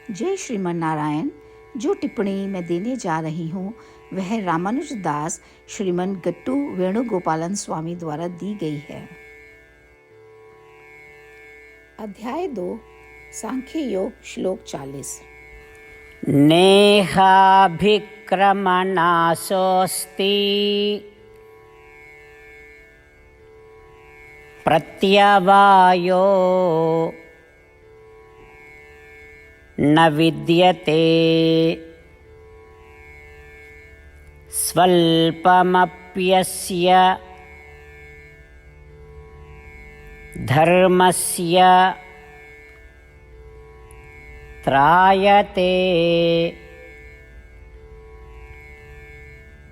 जय श्रीमन नारायण। जो टिप्पणी मैं देने जा रही हूँ वह रामानुज दास श्रीमन गट्टू वेणुगोपालन स्वामी द्वारा दी गई है। अध्याय 2 सांख्य योग श्लोक 40। नेहाभिक्रमणासोऽस्ति प्रत्यवायो न विद्यते स्वल्पमप्यस्य धर्मस्य त्रायते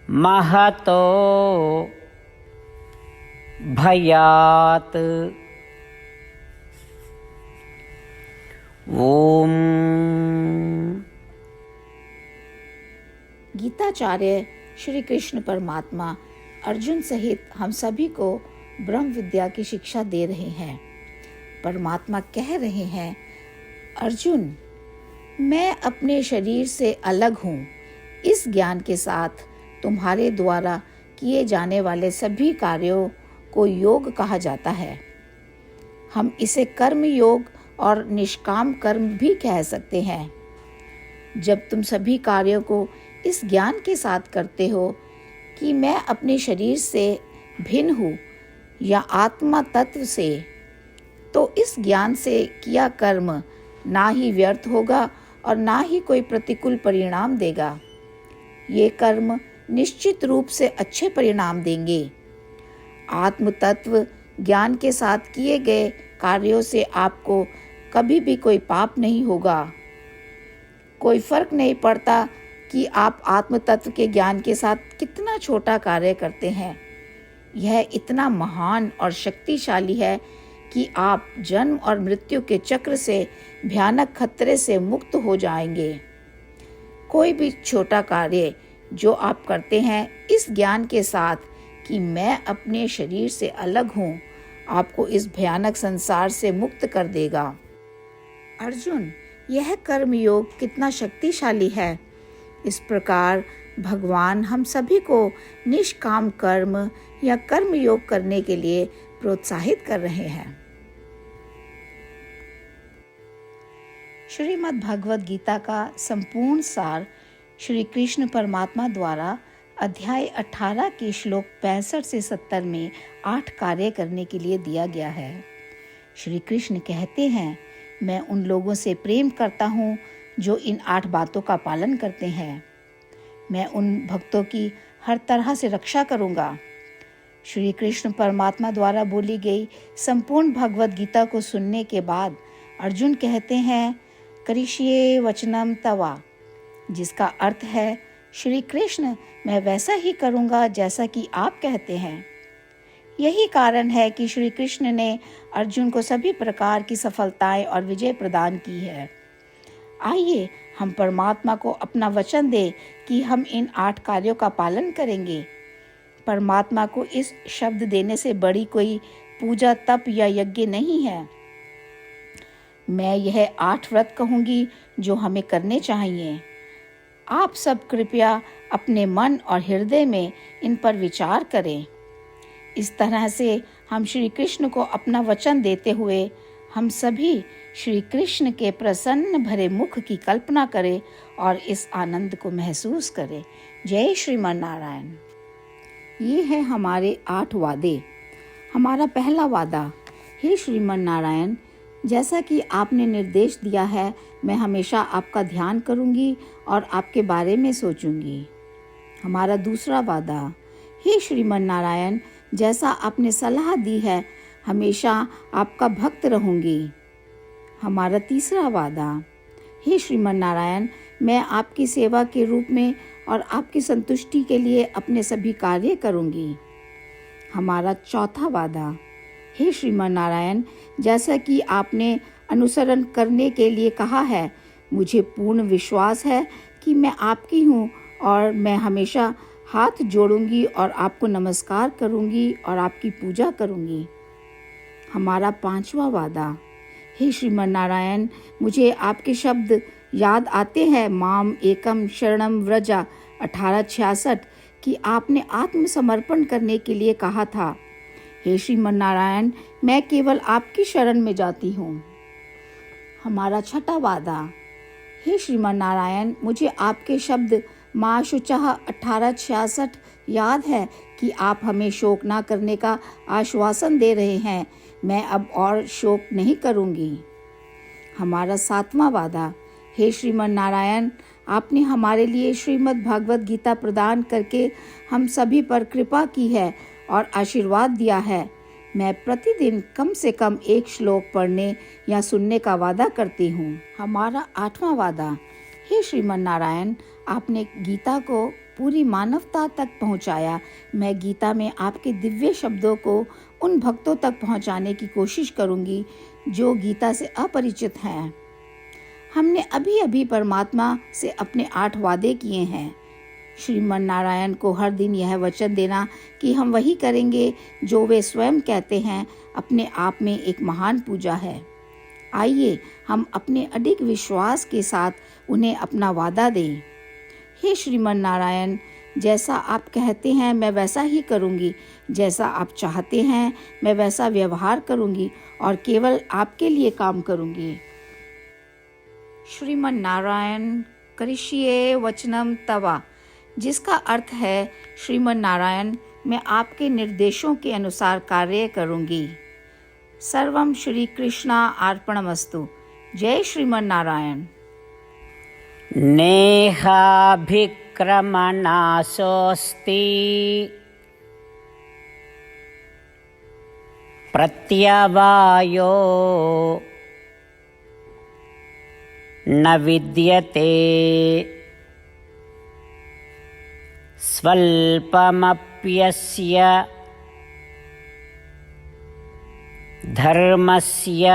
महतो भयात्। ओम। गीताचार्य श्री कृष्ण परमात्मा अर्जुन सहित हम सभी को ब्रह्म विद्या की शिक्षा दे रहे हैं। परमात्मा कह रहे हैं, अर्जुन, मैं अपने शरीर से अलग हूँ। इस ज्ञान के साथ तुम्हारे द्वारा किए जाने वाले सभी कार्यों को योग कहा जाता है। हम इसे कर्म योग और निष्काम कर्म भी कह सकते हैं। जब तुम सभी कार्यों को इस ज्ञान के साथ करते हो कि मैं अपने शरीर से भिन्न हूँ या आत्मा तत्व से, तो इस ज्ञान से किया कर्म ना ही व्यर्थ होगा और ना ही कोई प्रतिकूल परिणाम देगा। ये कर्म निश्चित रूप से अच्छे परिणाम देंगे। आत्म तत्व ज्ञान के साथ किए गए कार्यों से आपको कभी भी कोई पाप नहीं होगा। कोई फर्क नहीं पड़ता कि आप आत्म तत्व के ज्ञान के साथ कितना छोटा कार्य करते हैं। यह इतना महान और शक्तिशाली है कि आप जन्म और मृत्यु के चक्र से भयानक खतरे से मुक्त हो जाएंगे। कोई भी छोटा कार्य जो आप करते हैं इस ज्ञान के साथ कि मैं अपने शरीर से अलग हूँ, आपको इस भयानक संसार से मुक्त कर देगा। अर्जुन, यह कर्म योग कितना शक्तिशाली है। इस प्रकार भगवान हम सभी को निष्काम कर्म या कर्म योग करने के लिए प्रोत्साहित कर रहे हैं। श्रीमद् भगवद गीता का संपूर्ण सार श्री कृष्ण परमात्मा द्वारा अध्याय 18 के श्लोक 65 से 70 में 8 कार्य करने के लिए दिया गया है। श्री कृष्ण कहते हैं, मैं उन लोगों से प्रेम करता हूँ जो इन 8 बातों का पालन करते हैं। मैं उन भक्तों की हर तरह से रक्षा करूँगा। श्री कृष्ण परमात्मा द्वारा बोली गई संपूर्ण भगवद गीता को सुनने के बाद अर्जुन कहते हैं, करिष्ये वचनम तवा, जिसका अर्थ है, श्री कृष्ण, मैं वैसा ही करूँगा जैसा कि आप कहते हैं। यही कारण है कि श्री कृष्ण ने अर्जुन को सभी प्रकार की सफलताएं और विजय प्रदान की है। आइए हम परमात्मा को अपना वचन दें कि हम इन 8 कार्यों का पालन करेंगे। परमात्मा को इस शब्द देने से बड़ी कोई पूजा, तप या यज्ञ नहीं है। मैं यह 8 व्रत कहूँगी जो हमें करने चाहिए। आप सब कृपया अपने मन और हृदय में इन पर विचार करें। इस तरह से हम श्री कृष्ण को अपना वचन देते हुए हम सभी श्री कृष्ण के प्रसन्न भरे मुख की कल्पना करें और इस आनंद को महसूस करें। जय श्रीमन नारायण। ये है हमारे 8 वादे। हमारा पहला वादा, हे श्रीमन नारायण, जैसा कि आपने निर्देश दिया है, मैं हमेशा आपका ध्यान करूंगी और आपके बारे में सोचूंगी। हमारा दूसरा वादा, हे श्रीमन नारायण, जैसा आपने सलाह दी है, हमेशा आपका भक्त रहूंगी। हमारा तीसरा वादा, हे श्रीमन नारायण, मैं आपकी सेवा के रूप में और आपकी संतुष्टि के लिए अपने सभी कार्य करूंगी। हमारा चौथा वादा, हे श्रीमन नारायण, जैसा कि आपने अनुसरण करने के लिए कहा है, मुझे पूर्ण विश्वास है कि मैं आपकी हूँ और मैं हमेशा हाथ जोड़ूंगी और आपको नमस्कार करूंगी और आपकी पूजा करूंगी। हमारा 5वां वादा, हे श्रीमन नारायण, मुझे आपके शब्द याद आते हैं, माम एकम शरणम व्रजा 1866, कि आपने आत्मसमर्पण करने के लिए कहा था। हे श्रीमन नारायण, मैं केवल आपकी शरण में जाती हूँ। हमारा छठा वादा। हे श्रीमन नारायण, मुझे आपके शब्द माँ शुचः 1866 याद है कि आप हमें शोक ना करने का आश्वासन दे रहे हैं। मैं अब और शोक नहीं करूँगी। हमारा सातवां वादा। हे श्रीमन नारायण, आपने हमारे लिए श्रीमद् भागवत गीता प्रदान करके हम सभी पर कृपा की है और आशीर्वाद दिया है। मैं प्रतिदिन कम से कम एक श्लोक पढ़ने या सुनने का वादा करती हूँ। हमारा आठवां वादा। हे श्रीमन नारायण, आपने गीता को पूरी मानवता तक पहुँचाया। मैं गीता में आपके दिव्य शब्दों को उन भक्तों तक पहुँचाने की कोशिश करूँगी जो गीता से अपरिचित हैं। हमने अभी अभी परमात्मा से अपने 8 वादे किए हैं। श्रीमन नारायण को हर दिन यह वचन देना कि हम वही करेंगे जो वे स्वयं कहते हैं, अपने आप में एक महान पूजा है। आइए हम अपने अडिग विश्वास के साथ उन्हें अपना वादा दें। हे श्रीमन नारायण, जैसा आप कहते हैं मैं वैसा ही करूँगी, जैसा आप चाहते हैं मैं वैसा व्यवहार करूँगी और केवल आपके लिए काम करूँगी। श्रीमन नारायण करिष्ये वचनम तवा, जिसका अर्थ है, श्रीमन नारायण, मैं आपके निर्देशों के अनुसार कार्य करूँगी। सर्वम श्री कृष्णा अर्पणमस्तु। जय श्रीमन नारायण। नेहाभिक्रमणासोऽस्ति प्रत्यवायो न विद्यते स्वल्पमप्यस्य धर्मस्य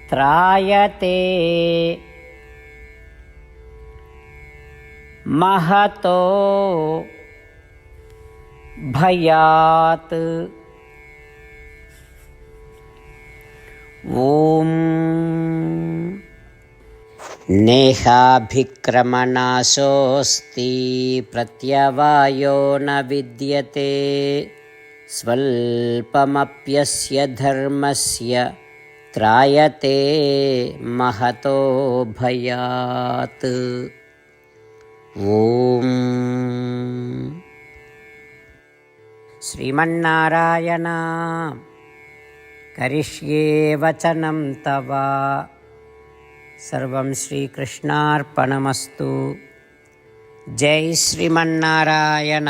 त्रायते महतो भयात्। ॐ नेहाभिक्रमणासोऽस्ति प्रत्यवायो न विद्यते स्वल्पमप्यस्य धर्मस्य त्रायते महतो भयात्। ॐ श्रीमन्नारायण करिष्ये वचनं तव। सर्वं श्रीकृष्णार्पणमस्तु। जय श्रीमन्नारायण।